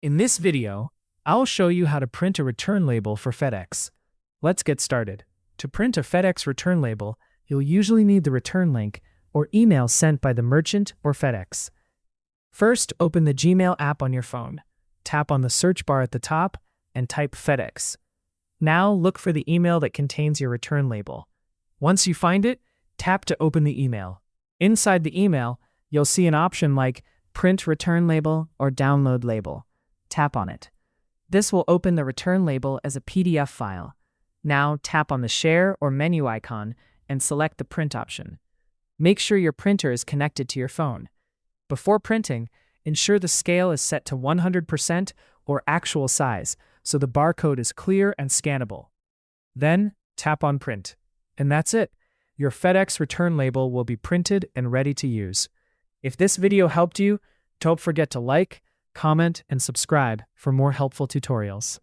In this video, I'll show you how to print a return label for FedEx. Let's get started. To print a FedEx return label, you'll usually need the return link or email sent by the merchant or FedEx. First, open the Gmail app on your phone. Tap on the search bar at the top and type FedEx. Now look for the email that contains your return label. Once you find it, tap to open the email. Inside the email, you'll see an option like Print Return Label or Download Label. Tap on it. This will open the return label as a PDF file. Now tap on the Share or menu icon and select the print option. Make sure your printer is connected to your phone. Before printing, ensure the scale is set to 100% or actual size so the barcode is clear and scannable. Then tap on Print. And that's it. Your FedEx return label will be printed and ready to use. If this video helped you, don't forget to like, comment, and subscribe for more helpful tutorials.